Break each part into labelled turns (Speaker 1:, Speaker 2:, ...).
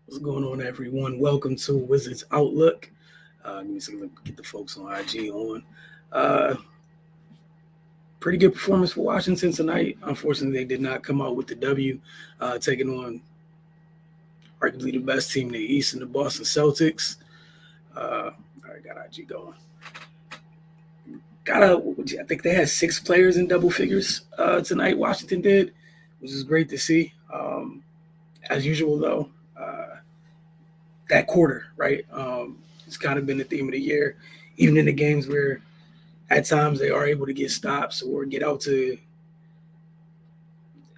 Speaker 1: What's going on, everyone? Welcome to Wizards Outlook. Give me a second to get the folks on IG on. Uh, Pretty good performance for Washington tonight. Unfortunately, they did not come out with the W, taking on arguably the best team in the East and the Boston Celtics. All right, got IG going. I think they had six players in double figures tonight. Washington did, which is great to see. As usual, though, that quarter, right? It's kind of been the theme of the year, even in the games where at times they are able to get stops or get out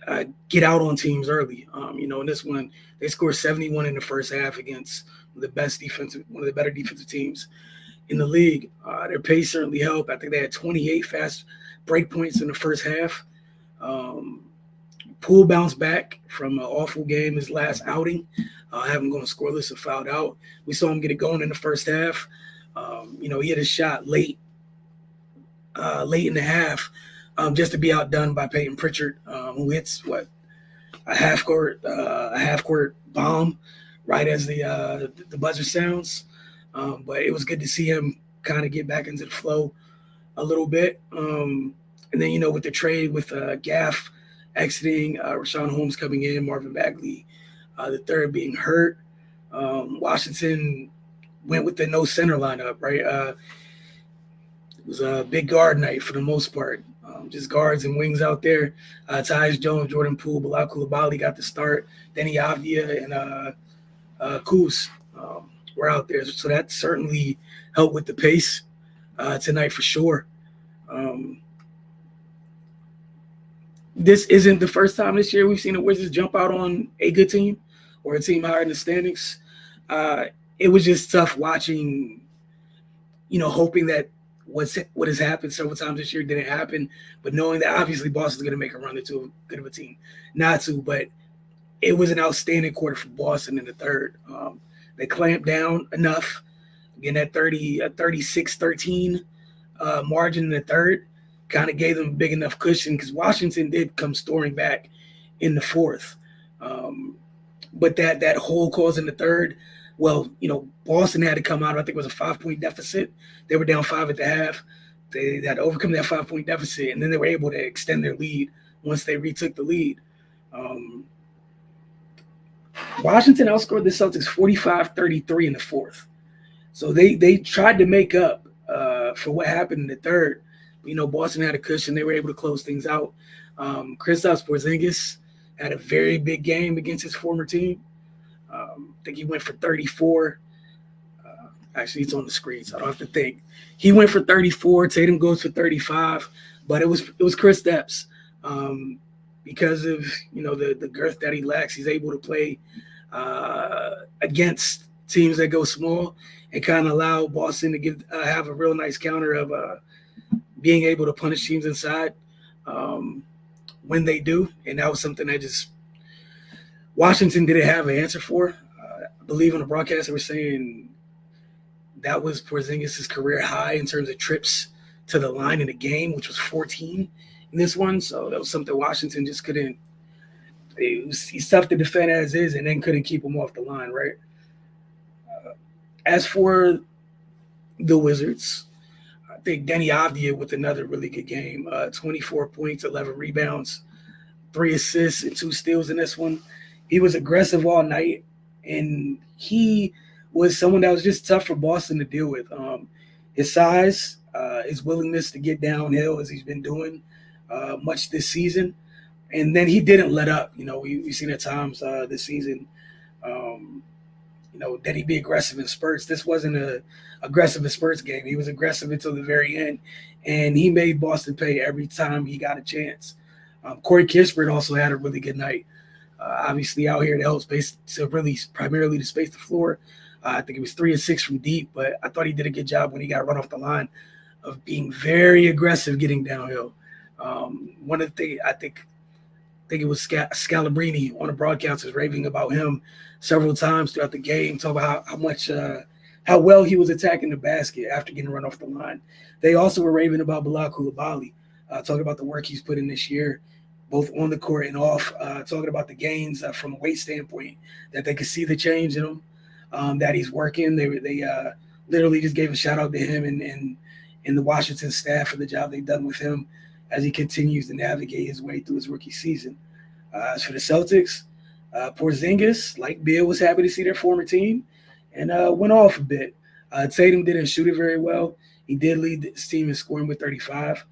Speaker 1: on teams early. In this one, they scored 71 in the first half against one of the better defensive teams in the league. Their pace certainly helped. I think they had 28 fast break points in the first half. Um, Poole bounced back from an awful game his last outing, having gone scoreless and fouled out. We saw him get it going in the first half. He had a shot late in the half, just to be outdone by Peyton Pritchard, who hits a half court bomb right as the buzzer sounds. But it was good to see him kind of get back into the flow a little bit. And then with the trade with Gaff exiting, Rashawn Holmes coming in, Marvin Bagley the third being hurt. Washington went with the no center lineup, right? It was a big guard night for the most part. Just guards and wings out there. Tyus Jones, Jordan Poole, Bilal Coulibaly got the start. Denny Avdia and Kuz were out there. So that certainly helped with the pace tonight for sure. This isn't the first time this year we've seen the Wizards jump out on a good team or a team higher in the standings. It was just tough watching, hoping that what has happened several times this year didn't happen, but knowing that obviously Boston's going to make a run into a good of a team. Not to, but it was an outstanding quarter for Boston in the third. They clamped down enough. Again, that 36-13 margin in the third kind of gave them a big enough cushion because Washington did come storming back in the fourth. But that hole caused in the third, Boston had to come out. I think it was a 5-point deficit. They were down 5 at the half. They had to overcome that 5-point deficit, and then they were able to extend their lead once they retook the lead. Washington outscored the Celtics 45-33 in the fourth. So they tried to make up for what happened in the third. Boston had a cushion. They were able to close things out. Kristaps Porzingis had a very big game against his former team. I think he went for 34. Actually, it's on the screen, so I don't have to think. He went for 34. Tatum goes for 35. But it was Kristaps. Because of the girth that he lacks, he's able to play against teams that go small and kind of allow Boston to have a real nice counter of being able to punish teams inside when they do. And that was something that just Washington didn't have an answer for. I believe on the broadcast they were saying that was Porzingis' career high in terms of trips to the line in a game, which was 14 in this one. So that was something Washington just couldn't. He's tough to defend as is, and then couldn't keep him off the line, right? As for the Wizards, I think Denny Avdia with another really good game. 24 points, 11 rebounds, 3 assists, and 2 steals in this one. He was aggressive all night, and he was someone that was just tough for Boston to deal with. His size, his willingness to get downhill as he's been doing much this season. And then he didn't let up. We've seen at times this season, that he be aggressive in spurts. This wasn't a aggressive in spurts game. He was aggressive until the very end, and he made Boston pay every time he got a chance. Corey Kispert also had a really good night. Obviously out here to help primarily to space the floor. I think it was 3 of 6 from deep, but I thought he did a good job when he got run off the line of being very aggressive getting downhill. One of the things I think it was Scalabrini on the broadcast was raving about him several times throughout the game, talking about how well he was attacking the basket after getting run off the line. They also were raving about Bilal Coulibaly, talking about the work he's put in this year both on the court and off, talking about the gains from a weight standpoint, that they could see the change in him, that he's working. They literally just gave a shout out to him and the Washington staff for the job they've done with him as he continues to navigate his way through his rookie season. As for the Celtics, Porzingis, like Bill, was happy to see their former team and went off a bit. Tatum didn't shoot it very well. He did lead his team in scoring with 35.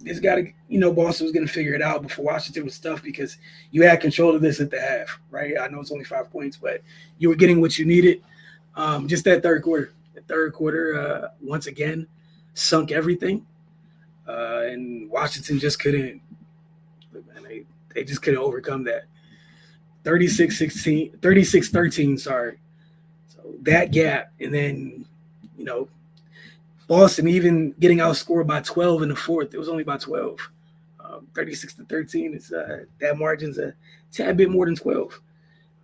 Speaker 1: This got to, Boston was going to figure it out. But for Washington, it was tough because you had control of this at the half, right? I know it's only 5 points, but you were getting what you needed. Just that third quarter. The third quarter, once again, sunk everything. And Washington just couldn't, they just couldn't overcome that. 36-13, sorry. So that gap, and then, Boston even getting outscored by 12 in the fourth. It was only by 12. 36-13 is that margin's a tad bit more than 12.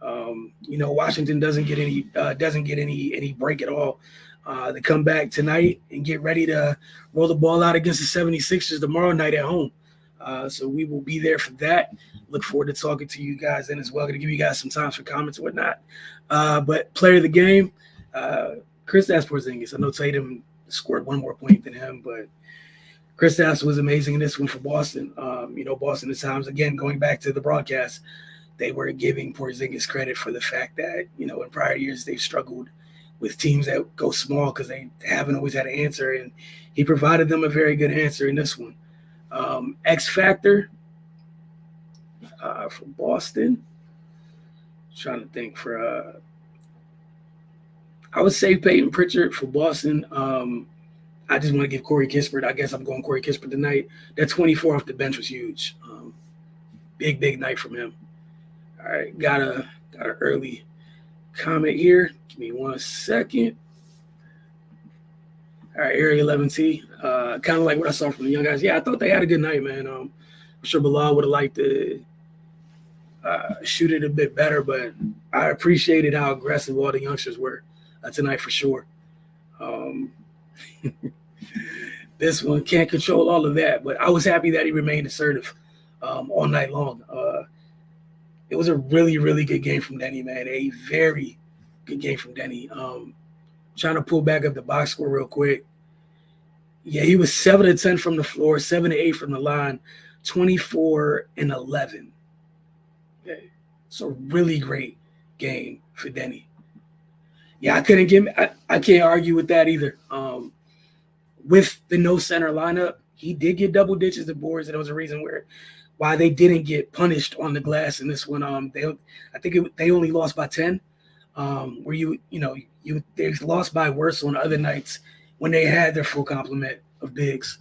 Speaker 1: Washington doesn't get any break at all. They come back tonight and get ready to roll the ball out against the 76ers tomorrow night at home. So we will be there for that. Look forward to talking to you guys then as well. Going to give you guys some time for comments and whatnot. But player of the game, Kristaps Porzingis. I know Tatum scored one more point than him, but Kristaps was amazing in this one for Boston. Boston at times, again, going back to the broadcast, they were giving Porzingis credit for the fact that, in prior years they've struggled with teams that go small because they haven't always had an answer, and he provided them a very good answer in this one. X Factor for Boston. Trying to think for I would say Peyton Pritchard for Boston. I just want to give Corey Kispert. I guess I'm going Corey Kispert tonight. That 24 off the bench was huge. Big night from him. All right, got a early comment here. Give me 1 second. All right, Area 11T. Kind of like what I saw from the young guys. Yeah, I thought they had a good night, man. I'm sure Bilal would have liked to shoot it a bit better, but I appreciated how aggressive all the youngsters were tonight for sure. This one can't control all of that, but I was happy that he remained assertive all night long. It was a really, really good game from Denny, man. A very good game from Denny. Trying to pull back up the box score real quick. Yeah, he was 7 of 10 from the floor, 7 of 8 from the line, 24 and 11. Okay. So really great game for Denny. Yeah, I can't argue with that either. With the no center lineup, he did get double digits of boards, and there was a reason why they didn't get punished on the glass in this one. They only lost by 10. Where they lost by worse on other nights when they had their full complement of bigs.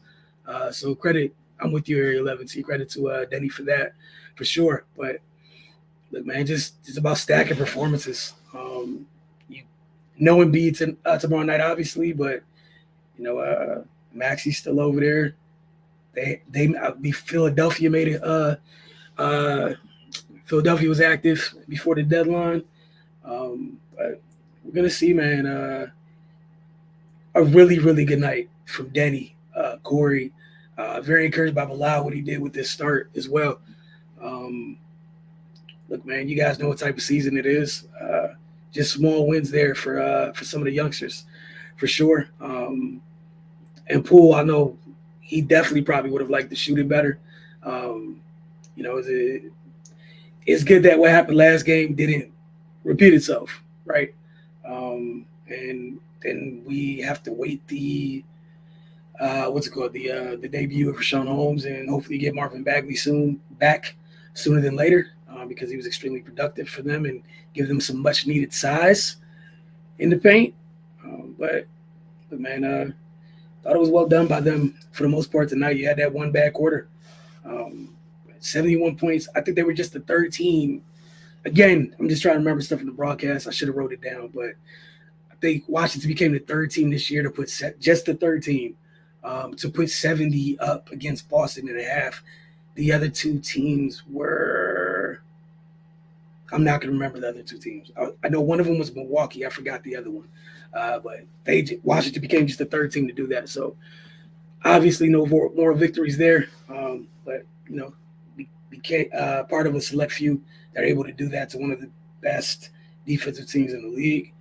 Speaker 1: So credit, I'm with you, Area 11T. Credit to Denny for that, for sure. But look, man, just it's about stacking performances. Embiid tomorrow night, obviously, but Maxi's still over there. Philadelphia made it. Philadelphia was active before the deadline. But we're gonna see, man. A really, really good night from Denny, Corey. Very encouraged by Bilal, what he did with this start as well. Look, man, you guys know what type of season it is. Just small wins there for some of the youngsters, for sure. And Poole, I know he definitely probably would have liked to shoot it better. It's good that what happened last game didn't repeat itself, right? And then we have to wait the debut of Rashawn Holmes, and hopefully get Marvin Bagley back sooner than later, because he was extremely productive for them and give them some much needed size in the paint. But man, thought it was well done by them for the most part tonight. You had that one bad quarter. 71 points. I think they were just the third team. Again, I'm just trying to remember stuff in the broadcast. I should have wrote it down, but I think Washington became the third team this year to put just the third team to put 70 up against Boston in a half. The other two teams were – I'm not going to remember the other two teams. I know one of them was Milwaukee. I forgot the other one. But Washington became just the third team to do that. So Obviously, no more victories there, but became part of a select few that are able to do that to one of the best defensive teams in the league.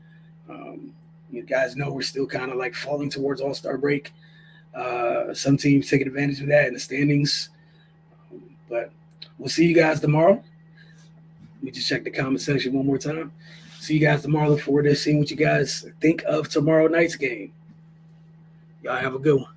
Speaker 1: You guys know we're still kind of like falling towards All-Star break. Some teams taking advantage of that in the standings. But we'll see you guys tomorrow. Let me just check the comment section one more time. See you guys tomorrow. Look forward to seeing what you guys think of tomorrow night's game. Y'all have a good one.